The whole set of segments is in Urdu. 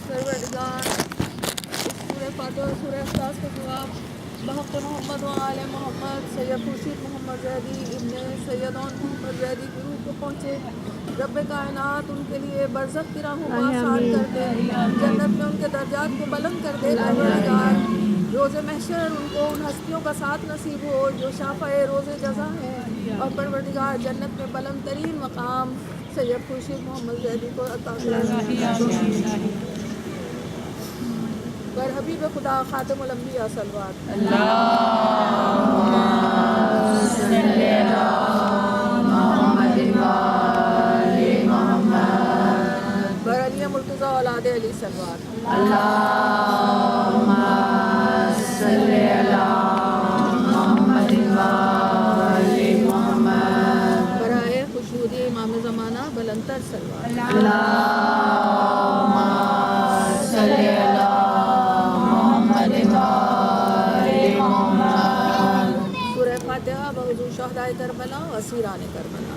پروردگار سورہ فاتحہ اور سورہ اخلاص کا جواب بحق محمد و آل محمد سید خورشید محمد زیدی ابن سیدان محمد زیدی کی روح کو پہنچے. رب کائنات ان کے لیے برزخ کی راہوں کو آسان کر دے, جنت میں ان کے درجات کو بلند کر دے. پروردگار روز محشر ان کو ان ہستیوں کا ساتھ نصیب ہو جو شافع روز جزا ہے, اور پروردگار جنت میں بلند ترین مقام سید خورشید محمد زیدی کو عطا فرما. بر حبیب خدا خاتم الانبیاء صلوات. اللہم صلی علی محمد و آل محمد. بر علی مرتضی اولاد علی صلوات. اللہم صلی علی محمد و آل محمد. برائے خشنودی امام زمانہ بلندتر صلوات. اللہم صلی علی سورہ فاتحہ بحضور شہدائے کربلا و اسیران کربلا.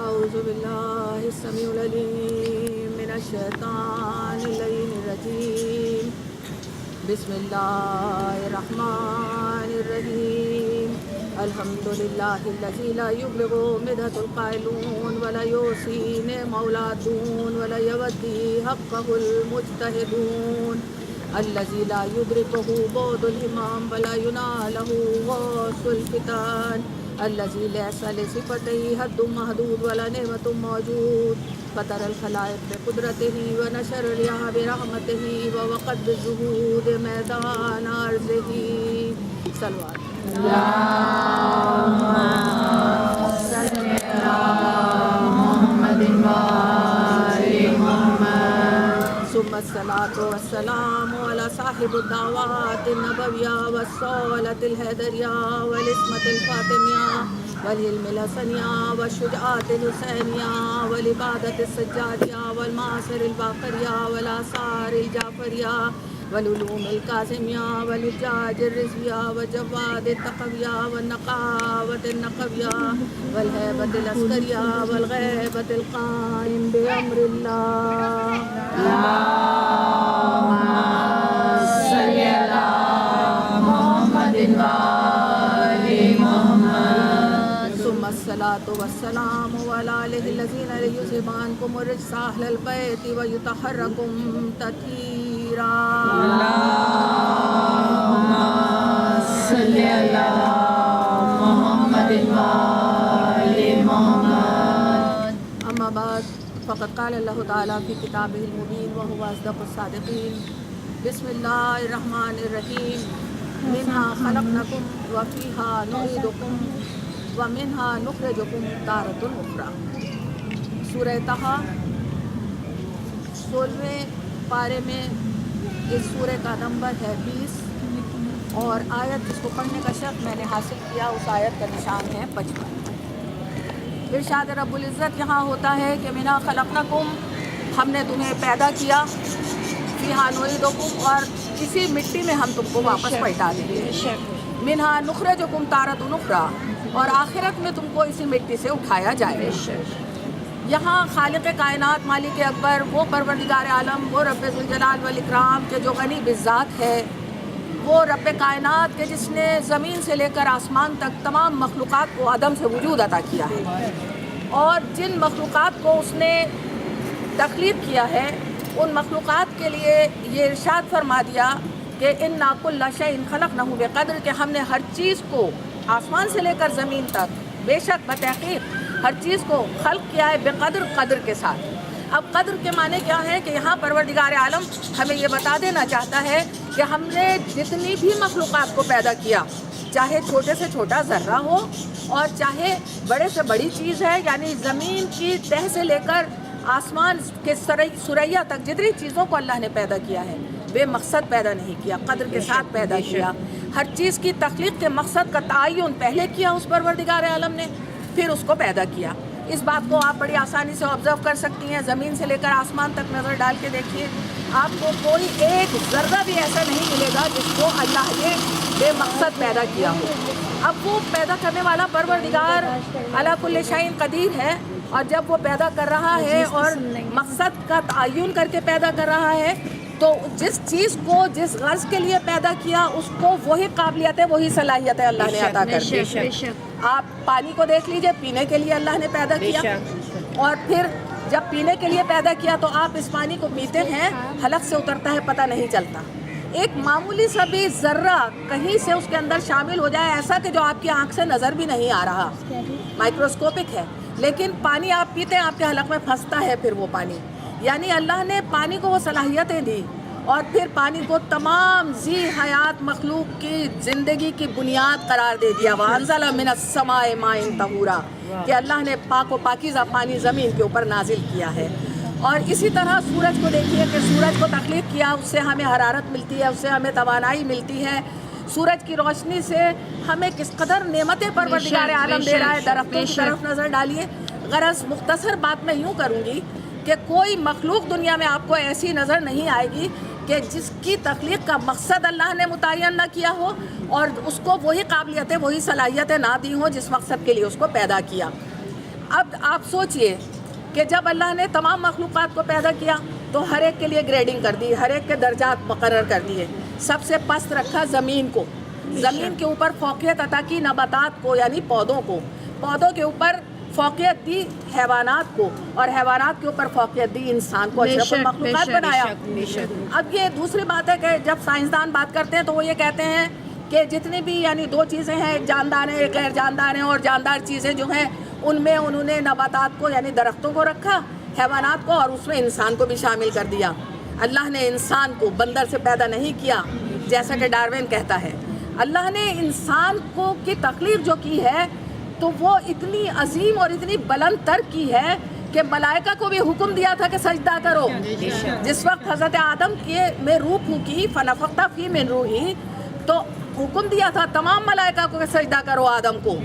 اعوذ باللہ السمیع العلیم من الشیطان اللعین الرجیم. بسم اللہ الرحمن الرحیم. الحمدللہ الذی لا یبلغ مدحۃ القائلون ولا یوصی نعم اولادون ولا یودی حقہ المجتہدون. الذی لا یدرکہ بعد الہمام ولا ینالہ غوث الفتان. الذی لیس لصفتہ حد محدود ولا نعمت موجود. فطر الخلائق بقدرتہ ونشر الریاح برحمتہ ووقد بالجہود میدان عرضہ. صلوات. اللہم صلی علی محمد و آل محمد. ثم الصلاة والسلام على صاحب الدعوات النبوية والصولة الحيدرية والعصمة الفاطمية والعلم الحسنية والشجاعة الحسينية والعبادة السجادية والمعاصر الباقرية والآثار الجعفرية والعلوم الكاظمية والحجاج الرزوية والجواد التقوية والنقاوة النقوية والهيبة العسكرية والغيبة القائم بأمر الله. اللہم صلی علی محمد و آل محمد. ثم الصلاة والسلام على آلہ الذین یذهبون عنکم الرجس اہل البیت ویطہرکم تطہیرا. اللہم صلی علی محمد و آل محمد. اما بعد فقد قال اللہ تعالیٰ فی کتابہ المبین وہو اصدق الصادقین. بسم اللہ الرحمن الرحیم. منہا خلقنکم وفیہا نعیدکم ومنہا نخرجکم تارۃ اخری. سورہ طٰہٰ 16ویں پارے میں اس سورہ کا نمبر ہے 20 اور آیت جس کو پڑھنے کا شرف میں نے حاصل کیا اس آیت کا نشان ہے 55. ارشاد رب العزت یہاں ہوتا ہے کہ منہا خلقنکم, ہم نے تمہیں پیدا کیا, فیہا نعیدکم, اور اسی مٹی میں ہم تم کو واپس پلٹا دیں گے. منہا نخرجکم تارۃ اخری, اور آخرت میں تم کو اسی مٹی سے اٹھایا جائے گا. یہاں خالق کائنات مالک اکبر وہ پروردگار عالم وہ رب ذوالجلال والاکرام کے جو غنی بالذات ہے, وہ رب کائنات کے جس نے زمین سے لے کر آسمان تک تمام مخلوقات کو عدم سے وجود عطا کیا ہے, اور جن مخلوقات کو اس نے تخلیق کیا ہے ان مخلوقات کے لیے یہ ارشاد فرما دیا کہ انا کل شیء خلقناہ بقدر, کہ ہم نے ہر چیز کو آسمان سے لے کر زمین تک بے شک بتحقیق ہر چیز کو خلق کیا ہے بقدر, قدر کے ساتھ. اب قدر کے معنی کیا ہے کہ یہاں پروردگار عالم ہمیں یہ بتا دینا چاہتا ہے کہ ہم نے جتنی بھی مخلوقات کو پیدا کیا, چاہے چھوٹے سے چھوٹا ذرہ ہو اور چاہے بڑے سے بڑی چیز ہے, یعنی زمین کی تہ سے لے کر آسمان کے ثریا تک جتنی چیزوں کو اللہ نے پیدا کیا ہے بے مقصد پیدا نہیں کیا, قدر کے ساتھ پیدا کیا. ہر چیز کی تخلیق کے مقصد کا تعین پہلے کیا اس پروردگار عالم نے, پھر اس کو پیدا کیا. اس بات کو آپ بڑی آسانی سے آبزرو کر سکتی ہیں. زمین سے لے کر آسمان تک نظر ڈال کے دیکھیے, آپ کو کوئی ایک ذرہ بھی ایسا نہیں ملے گا جس کو اللہ نے بے مقصد پیدا کیا ہو. اب وہ پیدا کرنے والا پروردگار علی کل شیء قدیر ہے, اور جب وہ پیدا کر رہا ہے اور مقصد کا تعین کر کے پیدا کر رہا ہے, تو جس چیز کو جس غرض کے لیے پیدا کیا اس کو وہی قابلیتیں وہی صلاحیتیں اللہ نے عطا کر دی. آپ پانی کو دیکھ لیجئے, پینے کے لیے اللہ نے پیدا کیا, اور پھر جب پینے کے لیے پیدا کیا تو آپ اس پانی کو پیتے ہیں, حلق سے اترتا ہے پتہ نہیں چلتا. ایک معمولی سا بھی ذرہ کہیں سے اس کے اندر شامل ہو جائے, ایسا کہ جو آپ کی آنکھ سے نظر بھی نہیں آ رہا, مائکروسکوپک ہے, لیکن پانی آپ پیتے ہیں, آپ کے حلق میں پھنستا ہے پھر وہ پانی. یعنی اللہ نے پانی کو وہ صلاحیتیں دی, اور پھر پانی کو تمام ذی حیات مخلوق کی زندگی کی بنیاد قرار دے دیا. وَأَنزَلَ مِنَ السَّمَاءِ مَاءً طَهُورًا, کہ اللہ نے پاک و پاکیزہ پانی زمین کے اوپر نازل کیا ہے. اور اسی طرح سورج کو دیکھیے کہ سورج کو تخلیق کیا, اس سے ہمیں حرارت ملتی ہے, اس سے ہمیں توانائی ملتی ہے. سورج کی روشنی سے ہمیں کس قدر نعمتیں پروردگار عالم دے رہا ہے. درختوں کی طرف نظر ڈالیے. غرض مختصر بات میں یوں کروں گی کہ کوئی مخلوق دنیا میں آپ کو ایسی نظر نہیں آئے گی کہ جس کی تخلیق کا مقصد اللہ نے متعین نہ کیا ہو, اور اس کو وہی قابلیتیں وہی صلاحیتیں نہ دی ہوں جس مقصد کے لیے اس کو پیدا کیا. اب آپ سوچئے کہ جب اللہ نے تمام مخلوقات کو پیدا کیا تو ہر ایک کے لیے گریڈنگ کر دی, ہر ایک کے درجات مقرر کر دیے. سب سے پست رکھا زمین کو, زمین کے اوپر فوقیت عطا کی نباتات کو یعنی پودوں کو, پودوں کے اوپر فوقیت دی حیوانات کو, اور حیوانات کے اوپر فوقیت دی انسان کو. اشرف المخلوقات بنایا. اب یہ دوسری بات ہے کہ جب سائنسدان بات کرتے ہیں تو وہ یہ کہتے ہیں کہ جتنی بھی یعنی دو چیزیں ہیں, ایک جاندار ہے ایک غیر جاندار ہیں, اور جاندار چیزیں جو ہیں ان میں انہوں نے نباتات کو یعنی درختوں کو رکھا, حیوانات کو, اور اس میں انسان کو بھی شامل کر دیا. اللہ نے انسان کو بندر سے پیدا نہیں کیا جیسا کہ ڈارون کہتا ہے. اللہ نے انسان کو کی تخلیق جو کی ہے تو وہ اتنی عظیم اور اتنی بلند تر کی ہے کہ ملائکہ کو بھی حکم دیا تھا کہ سجدہ کرو. جس وقت حضرت آدم کے میں روح پھونکی, فنفخت فی من روحی, تو حکم دیا تھا تمام ملائکہ کو کہ سجدہ کرو آدم کو.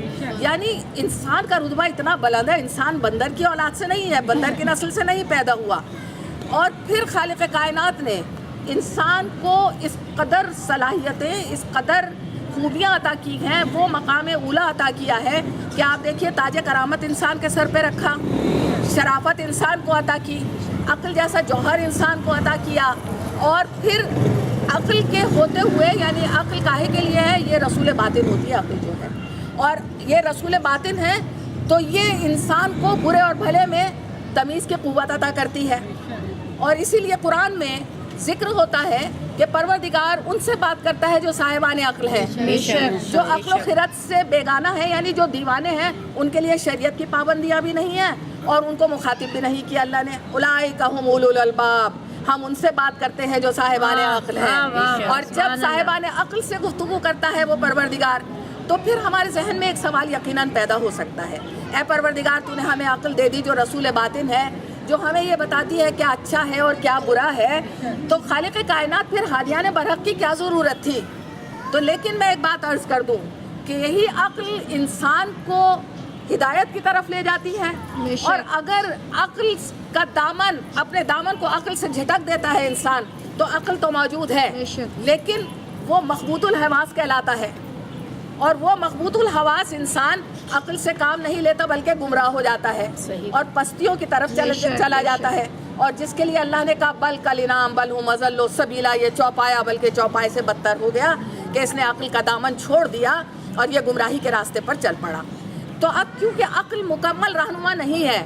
یعنی انسان کا رتبہ اتنا بلند ہے, انسان بندر کی اولاد سے نہیں ہے, بندر کی نسل سے نہیں پیدا ہوا. اور پھر خالق کائنات نے انسان کو اس قدر صلاحیتیں, اس قدر خوبیاں عطا کی ہیں, وہ مقام اولا عطا کیا ہے کہ آپ دیکھیے تاج کرامت انسان کے سر پہ رکھا, شرافت انسان کو عطا کی, عقل جیسا جوہر انسان کو عطا کیا, اور پھر عقل کے ہوتے ہوئے یعنی عقل کاہے کے لیے ہے, یہ رسول باطن ہوتی ہے عقل جو ہے, اور یہ رسول باطن ہے تو یہ انسان کو برے اور بھلے میں تمیز کی قوت عطا کرتی ہے. اور اسی لیے قرآن میں ذکر ہوتا ہے کہ پروردگار ان سے بات کرتا ہے جو صاحبان عقل ہے, جو عقل و خرد سے بیگانہ ہے, یعنی جو دیوانے ہیں ان کے لیے شریعت کی پابندیاں بھی نہیں ہیں اور ان کو مخاطب بھی نہیں کیا اللہ نے. اولئک هم اولو الالباب, ہم ان سے بات کرتے ہیں جو صاحبان عقل ہیں. اور جب صاحبان عقل سے گفتگو کرتا ہے وہ پروردگار, تو پھر ہمارے ذہن میں ایک سوال یقیناً پیدا ہو سکتا ہے, اے پروردگار تو نے ہمیں عقل دے دی جو رسول باطن ہے, جو ہمیں یہ بتاتی ہے کیا اچھا ہے اور کیا برا ہے, تو خالق کائنات پھر ہادیان برحق کی کیا ضرورت تھی. تو لیکن میں ایک بات عرض کر دوں کہ یہی عقل انسان کو ہدایت کی طرف لے جاتی ہے, اور اگر عقل کا دامن, اپنے دامن کو عقل سے جھٹک دیتا ہے انسان, تو عقل تو موجود ہے لیکن وہ مخبوط الحواس کہلاتا ہے, اور وہ مخبوط الحواس انسان عقل سے کام نہیں لیتا بلکہ گمراہ ہو جاتا ہے اور پستیوں کی طرف چلا جاتا ہے. اور جس کے لیے اللہ نے کہا بل کل انعام بل ہم مزل سبیلا, یہ چوپایا بلکہ چوپائے سے بدتر ہو گیا کہ اس نے عقل کا دامن چھوڑ دیا اور یہ گمراہی کے راستے پر چل پڑا. تو اب کیونکہ عقل مکمل رہنما نہیں ہے,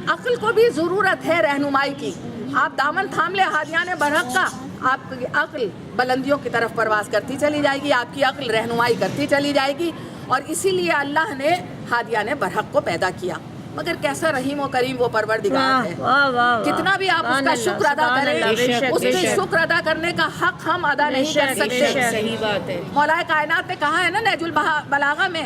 عقل کو بھی ضرورت ہے رہنمائی کی. آپ دامن تھام لے ہادیان برحق کا, آپ کی عقل بلندیوں کی طرف پرواز کرتی چلی جائے گی, آپ کی عقل رہنمائی کرتی چلی جائے گی. اور اسی لیے اللہ نے ہادیان برحق کو پیدا کیا. مگر کیسا رحیم و کریم وہ پروردگار ہے, کتنا بھی آپ اس کا شکر ادا کریں, اس کے شکر ادا کرنے کا حق ہم ادا نہیں کر سکتے. صحیح بات ہے. مولا کائنات نے کہا ہے نا نہج البلاغہ میں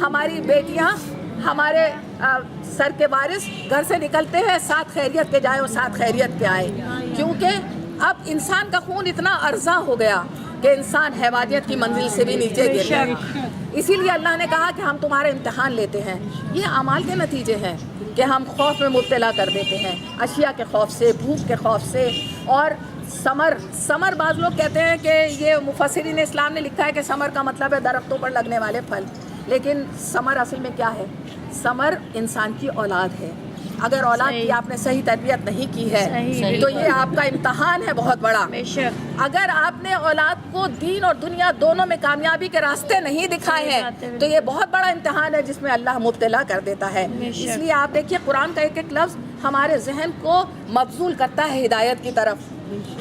ہماری بیٹیاں ہمارے سر کے وارث گھر سے نکلتے ہیں ساتھ خیریت کے جائے اور ساتھ خیریت کے آئے، کیونکہ اب انسان کا خون اتنا ارزاں ہو گیا کہ انسان حیوانیت کی منزل سے بھی نیچے گر گیا۔ اسی لیے اللہ نے کہا کہ ہم تمہارے امتحان لیتے ہیں۔ یہ اعمال کے نتیجے ہیں کہ ہم خوف میں مبتلا کر دیتے ہیں، اشیاء کے خوف سے، بھوک کے خوف سے، اور ثمر بعض لوگ کہتے ہیں کہ یہ مفسرین اسلام نے لکھا ہے کہ ثمر کا مطلب ہے درختوں پر لگنے والے پھل، لیکن ثمر اصل میں کیا ہے؟ ثمر انسان کی اولاد ہے۔ اگر اولاد کی آپ نے صحیح تربیت نہیں کی ہے تو یہ آپ کا امتحان ہے بہت بڑا۔ اگر آپ نے اولاد کو دین اور دنیا دونوں میں کامیابی کے راستے نہیں دکھائے ہیں تو یہ بہت بڑا امتحان ہے جس میں اللہ مبتلا کر دیتا ہے۔ اس لیے آپ دیکھیے قرآن کا ایک ایک لفظ ہمارے ذہن کو مبذول کرتا ہے ہدایت کی طرف،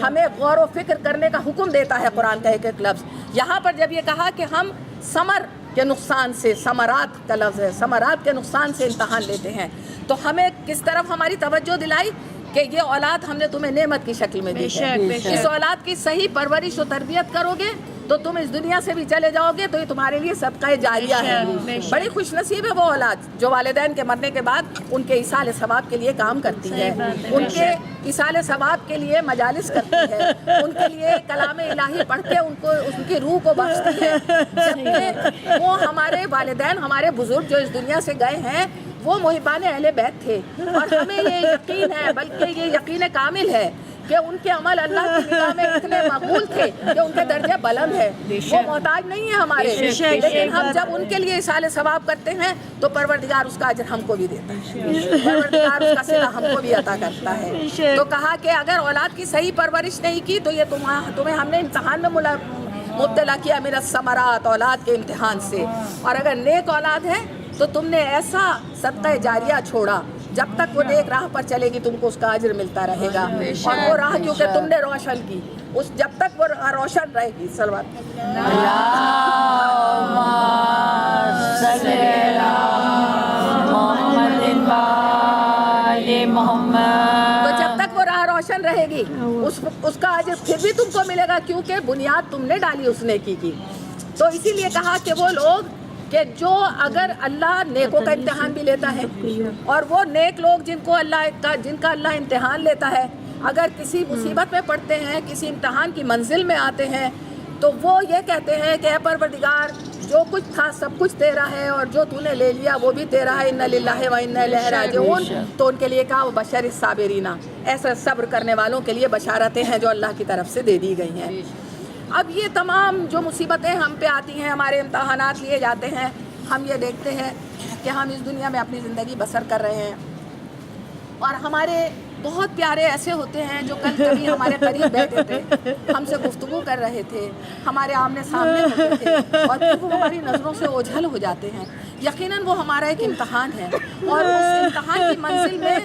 ہمیں غور و فکر کرنے کا حکم دیتا ہے قرآن کا ایک ایک لفظ۔ یہاں پر جب یہ کہا کہ ہم ثمر کے نقصان سے، ثمرات کا لفظ ہے، ثمرات کے نقصان سے امتحان لیتے ہیں، تو ہمیں کس طرف ہماری توجہ دلائی کہ یہ اولاد ہم نے تمہیں نعمت کی شکل میں دی ہے۔ اس اولاد کی صحیح پرورش و تربیت کرو گے تو تم اس دنیا سے بھی چلے جاؤ گے تو یہ تمہارے لیے صدقہ جاریہ ہے۔ بڑی خوش نصیب ہے وہ اولاد جو والدین کے مرنے کے بعد ان کے ایصال ثواب کے لیے کام کرتی ہے، ان کے ایصال ثواب کے لیے مجالس کرتی ہے، ان کے لیے کلام الہی پڑھ کے ان کو ان کی روح کو بخشتی ہے، جبکہ وہ ہمارے والدین، ہمارے بزرگ جو اس دنیا سے گئے ہیں وہ محبان اہل بیت تھے، اور ہمیں یہ یقین ہے، بلکہ یہ یقین کامل ہے کہ ان کے عمل اللہ کی نگاہ میں اتنے مقبول تھے کہ ان کے درجے بلند ہے، وہ محتاج نہیں ہے ہمارے، لیکن ہم جب ان کے لیے ایصال ثواب کرتے ہیں تو پروردگار اس کا اجر ہم کو بھی دیتا ہے، پروردگار اس کا صلہ ہم کو بھی عطا کرتا ہے۔ تو کہا کہ اگر اولاد کی صحیح پرورش نہیں کی تو یہ تمہیں ہم نے امتحان میں مبتلا کیا، من الثمرات، اولاد کے امتحان سے، اور اگر نیک اولاد ہے تو تم نے ایسا صدقہ جاریہ چھوڑا، جب تک وہ نیک راہ پر چلے گی تم کو اس کا اجر ملتا رہے گا، اور وہ راہ کیونکہ تم نے روشن کی، اس جب تک وہ راہ روشن رہے گی۔ صلوات تو جب تک وہ راہ روشن رہے گی اس کا اجر پھر بھی تم کو ملے گا، کیونکہ بنیاد تم نے ڈالی اس نیکی کی۔ تو اسی لیے کہا کہ وہ لوگ کہ جو اگر اللہ نیکوں کا امتحان بھی لیتا ہے، اور وہ نیک لوگ جن کا اللہ امتحان لیتا ہے، اگر کسی مصیبت میں پڑتے ہیں، کسی امتحان کی منزل میں آتے ہیں، تو وہ یہ کہتے ہیں کہ اے پروردگار جو کچھ تھا سب کچھ تیرا ہے، اور جو تو نے لے لیا وہ بھی تیرا ہے، انا للہ و انا الیہ راجعون۔ تو ان کے لیے کہا وبشر الصابرین، ایسے صبر کرنے والوں کے لیے بشارتیں ہیں جو اللہ کی طرف سے دے دی گئی ہیں۔ اب یہ تمام جو مصیبتیں ہم پہ آتی ہیں، ہمارے امتحانات لیے جاتے ہیں، ہم یہ دیکھتے ہیں کہ ہم اس دنیا میں اپنی زندگی بسر کر رہے ہیں، اور ہمارے بہت پیارے ایسے ہوتے ہیں جو کل کبھی ہمارے قریب بیٹھے تھے، ہم سے گفتگو کر رہے تھے، ہمارے آمنے سامنے ہوتے تھے، اور پھر وہ ہماری نظروں سے اوجھل ہو جاتے ہیں۔ یقیناً وہ ہمارا ایک امتحان ہے، اور اس امتحان کی منزل میں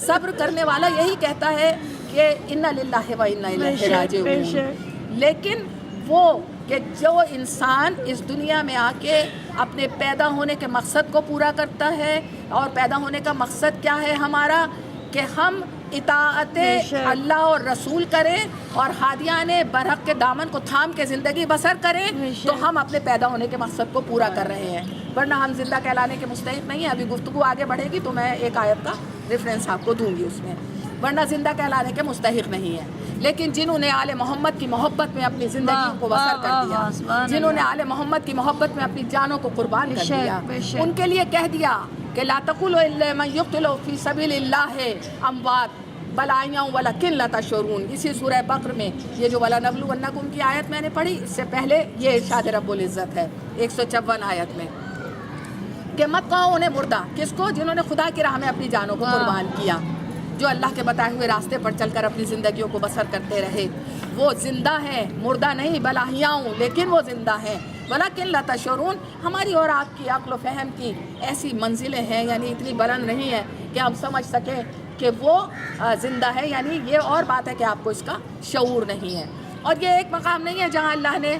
صبر کرنے والا یہی کہتا ہے کہ انا للہ و انا الیہ راجعون۔ لیکن وہ کہ جو انسان اس دنیا میں آ کے اپنے پیدا ہونے کے مقصد کو پورا کرتا ہے، اور پیدا ہونے کا مقصد کیا ہے ہمارا؟ کہ ہم اطاعت اللہ اور رسول کریں اور ہادیان برحق کے دامن کو تھام کے زندگی بسر کریں، تو ہم اپنے پیدا ہونے کے مقصد کو پورا کر رہے ہیں، ورنہ ہم زندہ کہلانے کے مستحق نہیں ہیں۔ ابھی گفتگو آگے بڑھے گی تو میں ایک آیت کا ریفرنس آپ کو دوں گی اس میں، ورنہ زندہ کہلانے کے مستحق نہیں ہیں۔ لیکن جنہوں نے آل محمد کی محبت میں اپنی زندگیوں کو بسر کر دیا، جنہوں نے آل محمد کی محبت میں اپنی جانوں کو قربان کر دیا، ان کے لیے کہہ دیا کہ لا تقولوا الا من يقتل في سبيل الله اموات بل احیاء ولکن لا تشعرون۔ اسی سورہ بقر میں یہ جو وَلَنَبْلُوَنَّكُمْ کی آیت میں نے پڑھی، اس سے پہلے یہ ارشاد رب العزت ہے 154 آیت میں کہ مت کہو انہیں مردہ، کس کو؟ جنہوں نے خدا کی راہ میں اپنی جانوں کو قربان کیا، جو اللہ کے بتائے ہوئے راستے پر چل کر اپنی زندگیوں کو بسر کرتے رہے، وہ زندہ ہیں، مردہ نہیں، بل احیاء، لیکن وہ زندہ ہیں، ولیکن لا تشعرون۔ ہماری اور آپ کی عقل و فہم کی ایسی منزلیں ہیں، یعنی اتنی بلند نہیں ہے کہ ہم سمجھ سکیں کہ وہ زندہ ہے، یعنی یہ اور بات ہے کہ آپ کو اس کا شعور نہیں ہے۔ اور یہ ایک مقام نہیں ہے جہاں اللہ نے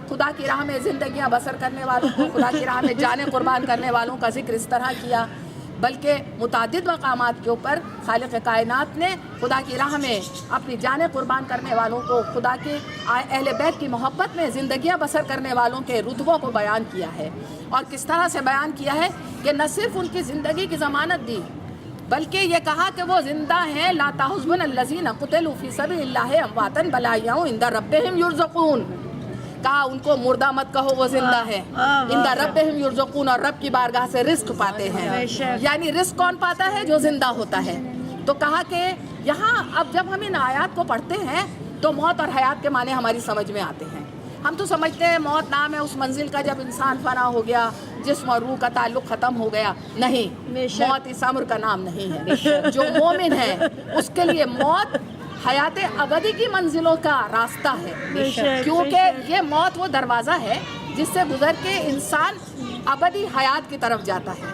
خدا کی راہ میں زندگیاں بسر کرنے والوں کو، خدا کی راہ میں جانیں قربان کرنے والوں کا ذکر اس طرح کیا بلکہ متعدد مقامات کے اوپر خالق کائنات نے خدا کی راہ میں اپنی جانیں قربان کرنے والوں کو، خدا کے اہل بیت کی محبت میں زندگیاں بسر کرنے والوں کے رتبوں کو بیان کیا ہے، اور کس طرح سے بیان کیا ہے کہ نہ صرف ان کی زندگی کی ضمانت دی، بلکہ یہ کہا کہ وہ زندہ ہیں، لا تحسبن الذین قتلوا فی سبیل اللہ امواتا بل احیاء عند ربہم یرزقون، کہا ان کو مردہ مت کہو، وہ زندہ ہے، عند ربہم یرزقون، اور رب کی بارگاہ سے رزق پاتے ہیں، یعنی رزق کون پاتا ہے؟ جو زندہ ہوتا ہے۔ تو کہا کہ یہاں اب جب ہم ان آیات کو پڑھتے ہیں تو موت اور حیات کے معنی ہماری سمجھ میں آتے ہیں۔ ہم تو سمجھتے ہیں موت نام ہے اس منزل کا جب انسان فنا ہو گیا، جسم اور روح کا تعلق ختم ہو گیا، نہیں، موت اس عمر کا نام نہیں ہے۔ جو مومن ہے اس کے لیے موت حیات ابدی کی منزلوں کا راستہ ہے، کیونکہ یہ موت وہ دروازہ ہے جس سے گزر کے انسان ابدی حیات کی طرف جاتا ہے،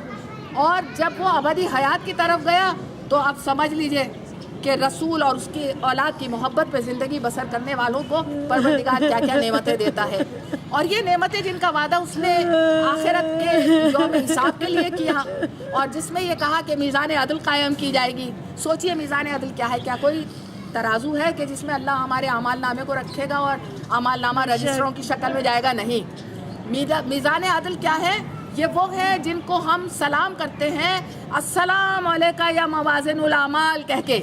اور جب وہ ابدی حیات کی طرف گیا تو اب سمجھ لیجئے کہ رسول اور اس کی اولاد کی محبت پہ زندگی بسر کرنے والوں کو پروردگار کیا کیا نعمتیں دیتا ہے، اور یہ نعمتیں جن کا وعدہ اس نے آخرت کے یوم حساب کے لیے کیا، اور جس میں یہ کہا کہ میزان عدل قائم کی جائے گی۔ سوچئے میزان عدل کیا ہے؟ کیا کوئی ترازو ہے کہ جس میں اللہ ہمارے اعمال نامے کو رکھے گا اور اعمال نامہ رجسٹروں کی شکل میں جائے گا؟ نہیں۔ میزان عدل کیا ہے؟ یہ وہ ہے جن کو ہم سلام کرتے ہیں السلام علیکہ یا موازن الاعمال کہہ کے،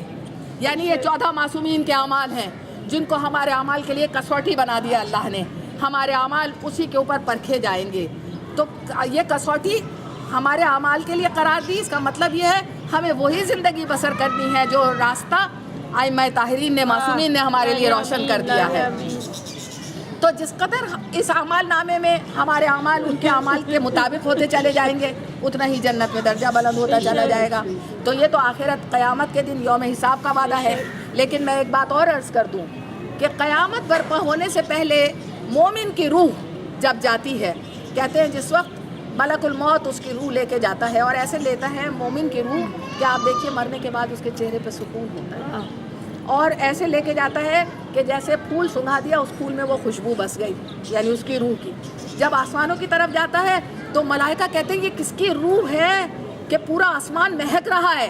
یعنی یہ 14 معصومین کے اعمال ہیں جن کو ہمارے اعمال کے لیے کسوٹی بنا دیا اللہ نے، ہمارے اعمال اسی کے اوپر پرکھے جائیں گے۔ تو یہ کسوٹی ہمارے اعمال کے لیے قرار دی، اس کا مطلب یہ ہے ہمیں وہی زندگی بسر کرنی ہے جو راستہ ائمہ طاہرین نے، معصومین نے ہمارے لیے روشن کر دیا ہے۔ تو جس قدر اس اعمال نامے میں ہمارے اعمال ان کے اعمال کے مطابق ہوتے چلے جائیں گے، اتنا ہی جنت میں درجہ بلند ہوتا چلا جائے گا۔ تو یہ تو آخرت قیامت کے دن یوم حساب کا وعدہ ہے، لیکن میں ایک بات اور عرض کر دوں کہ قیامت برپا ہونے سے پہلے مومن کی روح جب جاتی ہے، کہتے ہیں جس وقت ملک الموت اس کی روح لے کے جاتا ہے، اور ایسے لیتا ہے مومن کی روح کہ آپ دیکھیے مرنے کے بعد اس کے چہرے پہ سکون ہوتا ہے، اور ایسے لے کے جاتا ہے کہ جیسے پھول سنگھا دیا، اس پھول میں وہ خوشبو بس گئی، یعنی اس کی روح کی۔ جب آسمانوں کی طرف جاتا ہے تو ملائکہ کہتے ہیں یہ کس کی روح ہے کہ پورا آسمان مہک رہا ہے؟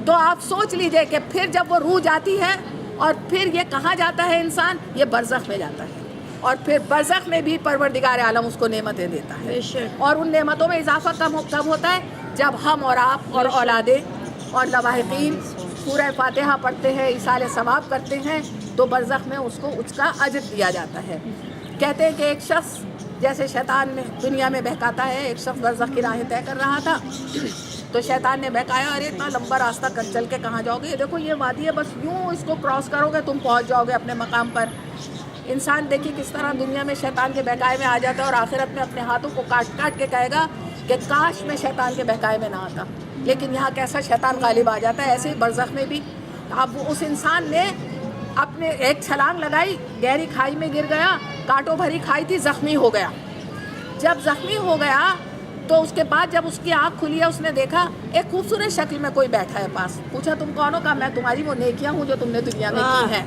تو آپ سوچ لیجئے کہ پھر جب وہ روح جاتی ہے اور پھر یہ کہاں جاتا ہے انسان؟ یہ برزخ میں جاتا ہے، اور پھر برزخ میں بھی پروردگار عالم اس کو نعمتیں دیتا ہے، اور ان نعمتوں میں اضافہ کب ہوتا ہے؟ جب ہم اور آپ اور اولادیں اور لواحقین سورہ فاتحہ پڑھتے ہیں، ایصال ثواب کرتے ہیں، تو برزخ میں اس کو اس کا اجر دیا جاتا ہے۔ کہتے ہیں کہ ایک شخص جیسے شیطان میں دنیا میں بہکاتا ہے، ایک شخص برزخ کی راہیں طے کر رہا تھا، تو شیطان نے بہکایا، ارے اتنا لمبا راستہ چل کے کہاں جاؤ گے؟ یہ دیکھو یہ وادی ہے، بس یوں اس کو کراس کرو گے تم پہنچ جاؤ گے اپنے مقام پر۔ انسان دیکھیے کس طرح دنیا میں شیطان کے بہکائے میں آ جاتا ہے، اور آخرت میں اپنے ہاتھوں کو کاٹ کاٹ کے کہے گا کہ کاش میں شیطان کے بہکائے میں نہ آتا، لیکن یہاں کیسا شیطان غالب آ جاتا ہے۔ ایسے ہی برزخ میں بھی اب اس انسان نے اپنے ایک چھلانگ لگائی، گہری کھائی میں گر گیا، کانٹوں بھری کھائی تھی، زخمی ہو گیا۔ جب زخمی ہو گیا تو اس کے بعد جب اس کی آنکھ کھلی ہے، اس نے دیکھا ایک خوبصورت شکل میں کوئی بیٹھا ہے پاس۔ پوچھا تم کون ہو؟ کہا میں تمہاری وہ نیکیاں ہوں جو تم نے دنیا میں کی ہیں،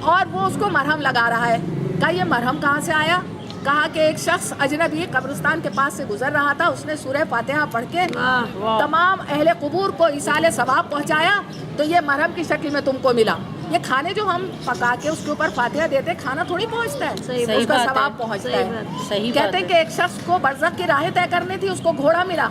اور وہ اس کو مرہم لگا رہا ہے۔ کہا یہ مرہم کہاں سے آیا؟ کہا کہ ایک شخص اجنبی قبرستان کے پاس سے گزر رہا تھا، اس نے سورہ فاتحہ پڑھ کے تمام اہل قبور کو ایصال ثواب پہنچایا، تو یہ مرہم کی شکل میں تم کو ملا۔ یہ کھانے جو ہم پکا کے اس کے اوپر فاتحہ دیتے، کھانا تھوڑی پہنچتا ہے، اس کا ثواب پہنچتا ہے۔ کہتے ہیں کہ ایک شخص کو برزخ کی راہیں طے کرنی تھی، اس کو گھوڑا ملا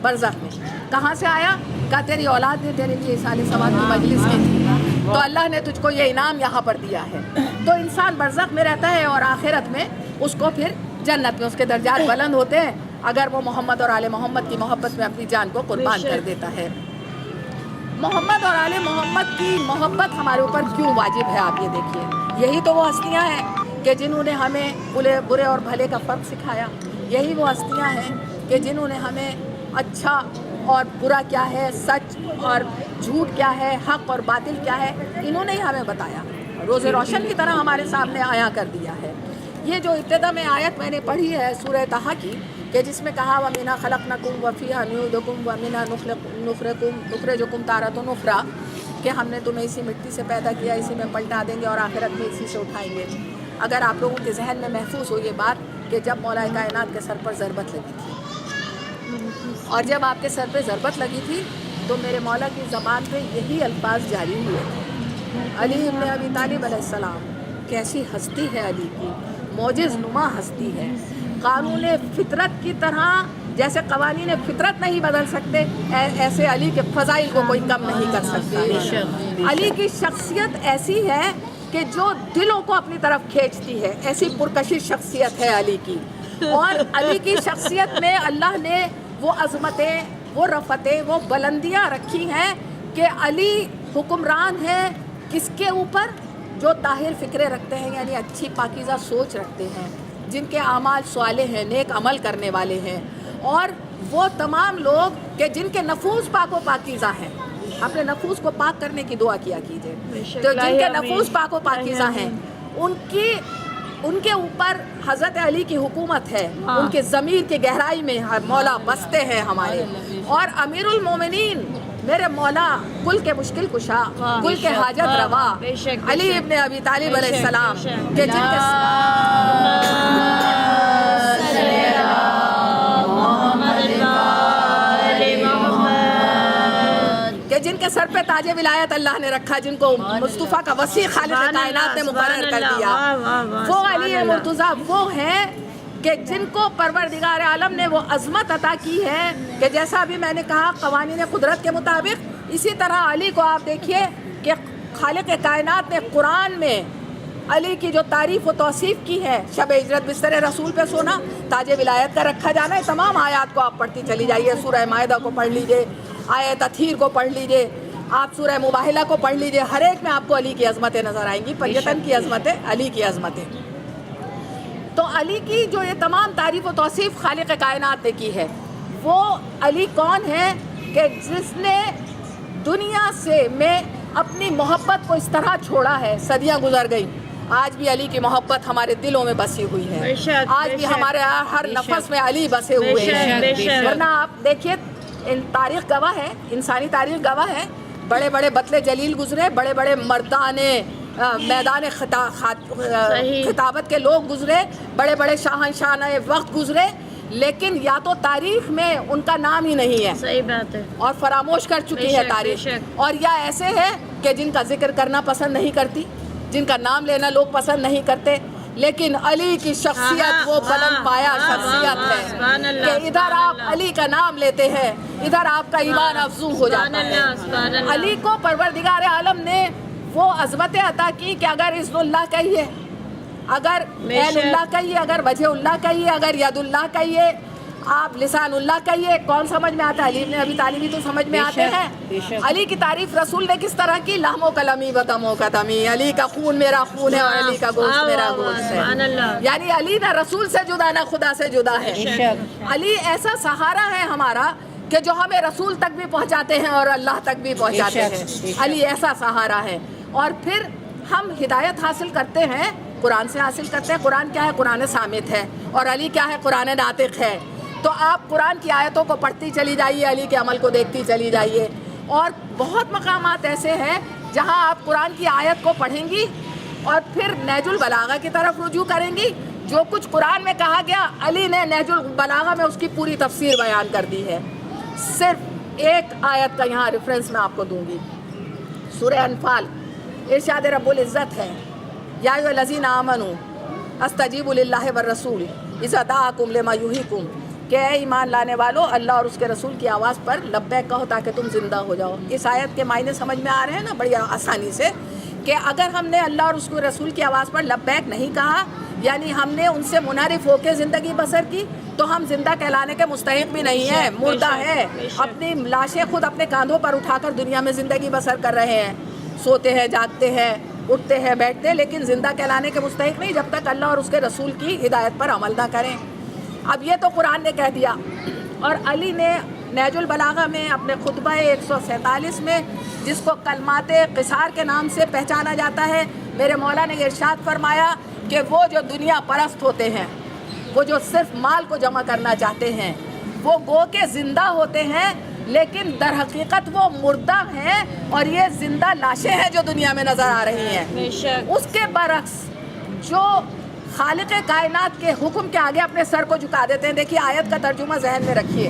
برزخ میں۔ کہاں سے آیا؟ کہا تیری اولاد نے تیرے لیے ایصال ثواب کی مجلس کی تھی، تو اللہ نے تجھ کو یہ انعام یہاں پر دیا ہے۔ تو انسان برزخ میں رہتا ہے، اور آخرت میں اس کو پھر جنت میں اس کے درجات بلند ہوتے ہیں اگر وہ محمد اور آل محمد کی محبت میں اپنی جان کو قربان کر دیتا ہے۔ محمد اور آل محمد کی محبت ہمارے اوپر کیوں واجب ہے؟ آپ یہ دیکھیے، یہی تو وہ ہستیاں ہیں کہ جنہوں نے ہمیں برے اور بھلے کا فرق سکھایا، یہی وہ ہستیاں ہیں کہ جنہوں نے ہمیں اچھا اور برا کیا ہے، سچ اور جھوٹ کیا ہے، حق اور باطل کیا ہے، انہوں نے ہی ہمیں بتایا، روز روشن کی طرح ہمارے سامنے آیا کر دیا ہے۔ یہ جو ابتدا میں آیت میں نے پڑھی ہے سورہ طٰہٰ کی، کہ جس میں کہا وَمِنْهَا خَلَقْنَاكُمْ وَفِيهَا نُعِيدُكُمْ وَمِنْهَا نُخْرِجُكُمْ تَارَةً أُخْرَىٰ، کہ ہم نے تمہیں اسی مٹی سے پیدا کیا، اسی میں پلٹا دیں گے، اور آخرت میں اسی سے اٹھائیں گے۔ اگر آپ لوگوں کے ذہن میں محفوظ ہو یہ بات کہ جب مولا کائنات کے سر پر ضربت لگی تھی اور جب آپ کے سر پہ ضربت لگی تھی تو میرے مولا کی زبان پہ یہی الفاظ جاری ہوئے تھے، علی ابن ابی طالب علیہ السلام کیسی ہستی ہے، علی کی معجز نما ہستی ہے، قانون فطرت کی طرح جیسے قوانین فطرت نہیں بدل سکتے ایسے علی کے فضائل کو کوئی کم نہیں کر سکتا۔ علی کی شخصیت ایسی ہے کہ جو دلوں کو اپنی طرف کھینچتی ہے، ایسی پرکشش شخصیت ہے علی کی۔ اور علی کی شخصیت میں اللہ نے وہ عظمتیں، وہ رفتیں، وہ بلندیاں رکھی ہیں کہ علی حکمران ہے کس کے اوپر؟ جو طاہر فکرے رکھتے ہیں، یعنی اچھی پاکیزہ سوچ رکھتے ہیں، جن کے اعمال صالح ہیں، نیک عمل کرنے والے ہیں، اور وہ تمام لوگ کہ جن کے نفوس پاک و پاکیزہ ہیں۔ اپنے نفوس کو پاک کرنے کی دعا کیا کیجیے۔ تو جن کے نفوس پاک و پاکیزہ ہیں ان کے اوپر حضرت علی کی حکومت ہے، ان کے ضمیر کی گہرائی میں مولا بستے ہیں ہمارے۔ اور امیر المومنین میرے مولا کل کے مشکل کشا، کل کے حاجت روا علی ابن ابی طالب علیہ السلام کہ جن کے سر پہ تاج ولایت اللہ نے رکھا، جن کو مصطفیٰ کا وسیع خالق کائنات نے مقرر کر دیا، وہ علی مرتضیٰ وہ ہیں کہ جن کو پروردگار عالم نے وہ عظمت عطا کی ہے کہ جیسا ابھی میں نے کہا قوانین قدرت کے مطابق، اسی طرح علی کو آپ دیکھیے کہ خالق کائنات نے قرآن میں علی کی جو تعریف و توصیف کی ہے، شب ہجرت بستر رسول پہ سونا، تاج ولایت کا رکھا جانا، تمام آیات کو آپ پڑھتی چلی جائیے، سورہ مائدہ کو پڑھ لیجئے، آیت تطہیر کو پڑھ لیجئے، آپ سورہ مباہلہ کو پڑھ لیجئے، ہر ایک میں آپ کو علی کی عظمتیں نظر آئیں گی، پریتن کی عظمتیں، علی کی عظمتیں۔ تو علی کی جو یہ تمام تعریف و توصیف خالق کائنات نے کی ہے، وہ علی کون ہے کہ جس نے دنیا سے میں اپنی محبت کو اس طرح چھوڑا ہے، صدیاں گزر گئی، آج بھی علی کی محبت ہمارے دلوں میں بسی ہوئی ہے، آج بھی ہمارے ہر نفس میں علی بسے ہوئے ہیں۔ ورنہ آپ دیکھیے تاریخ گواہ ہے، انسانی تاریخ گواہ ہے، بڑے بڑے بطل جلیل گزرے، بڑے بڑے مردان میدان خطابت کے لوگ گزرے، بڑے بڑے شاہنشاہ وقت گزرے، لیکن یا تو تاریخ میں ان کا نام ہی نہیں ہے، صحیح بات ہے، اور فراموش کر چکی ہے تاریخ، اور یا ایسے ہے کہ جن کا ذکر کرنا پسند نہیں کرتی، جن کا نام لینا لوگ پسند نہیں کرتے۔ لیکن علی کی شخصیت وہ بلند پایا شخصیت ہے کہ ادھر آپ علی کا نام لیتے ہیں، ادھر آپ کا ایمان افزوں ہو جاتا ہے۔ علی کو پروردگار عالم نے وہ عظمت عطا کی کہ اگر اذن اللہ کہیے، اگر عین اللہ کہیے، اگر وجہ اللہ کہیے، اگر ید اللہ کہیے، آپ لسان اللہ کہیے، کون سمجھ میں آتا ہے؟ علی ابن ابی طالبی تو سمجھ میں آتے ہیں۔ علی کی تعریف رسول نے کس طرح کی؟ لحم و کلمی و دم کا دمی، علی کا خون میرا خون ہے اور علی کا گوشت میرا گوشت ہے، یعنی علی نہ رسول سے جدا نہ خدا سے جدا ہے۔ علی ایسا سہارا ہے ہمارا کہ جو ہمیں رسول تک بھی پہنچاتے ہیں اور اللہ تک بھی پہنچاتے ہیں، علی ایسا سہارا ہے۔ اور پھر ہم ہدایت حاصل کرتے ہیں، قرآن سے حاصل کرتے ہیں۔ قرآن کیا ہے؟ قرآن صامت ہے، اور علی کیا ہے؟ قرآن ناطق ہے۔ تو آپ قرآن کی آیتوں کو پڑھتی چلی جائیے، علی کے عمل کو دیکھتی چلی جائیے، اور بہت مقامات ایسے ہیں جہاں آپ قرآن کی آیت کو پڑھیں گی اور پھر نہج البلاغہ کی طرف رجوع کریں گی۔ جو کچھ قرآن میں کہا گیا، علی نے نہج البلاغہ میں اس کی پوری تفسیر بیان کر دی ہے۔ صرف ایک آیت کا یہاں ریفرنس میں آپ کو دوں گی، سورہ انفال، ارشاد رب العزت ہے، یا ایھا الذین آمنوا استجیبوا للہ والرسول اذا دعاکم لما یحییکم، کہ اے ایمان لانے والو، اللہ اور اس کے رسول کی آواز پر لبیک کہو تاکہ تم زندہ ہو جاؤ۔ اس آیت کے معنی سمجھ میں آ رہے ہیں نا بڑی آسانی سے، کہ اگر ہم نے اللہ اور اس کے رسول کی آواز پر لبیک نہیں کہا، یعنی ہم نے ان سے منحرف ہو کے زندگی بسر کی، تو ہم زندہ کہلانے کے مستحق بھی نہیں ہیں، مردہ ہے، اپنی لاشیں خود اپنے کاندھوں پر اٹھا کر دنیا میں زندگی بسر کر رہے ہیں، سوتے ہیں، جاگتے ہیں، اٹھتے ہیں، بیٹھتے ہیں، لیکن زندہ کہلانے کے مستحق نہیں جب تک اللہ اور اس کے رسول کی ہدایت پر عمل نہ کریں۔ اب یہ تو قرآن نے کہہ دیا، اور علی نے نہج البلاغہ میں اپنے خطبہ 147 میں، جس کو کلمات قصار کے نام سے پہچانا جاتا ہے، میرے مولا نے ارشاد فرمایا کہ وہ جو دنیا پرست ہوتے ہیں، وہ جو صرف مال کو جمع کرنا چاہتے ہیں، وہ گو کے زندہ ہوتے ہیں، لیکن در حقیقت وہ مردہ ہیں، اور یہ زندہ لاشیں ہیں جو دنیا میں نظر آ رہی ہیں۔ اس کے برعکس جو خالق کائنات کے حکم کے آگے اپنے سر کو جھکا دیتے ہیں، دیکھیے آیت کا ترجمہ ذہن میں رکھیے،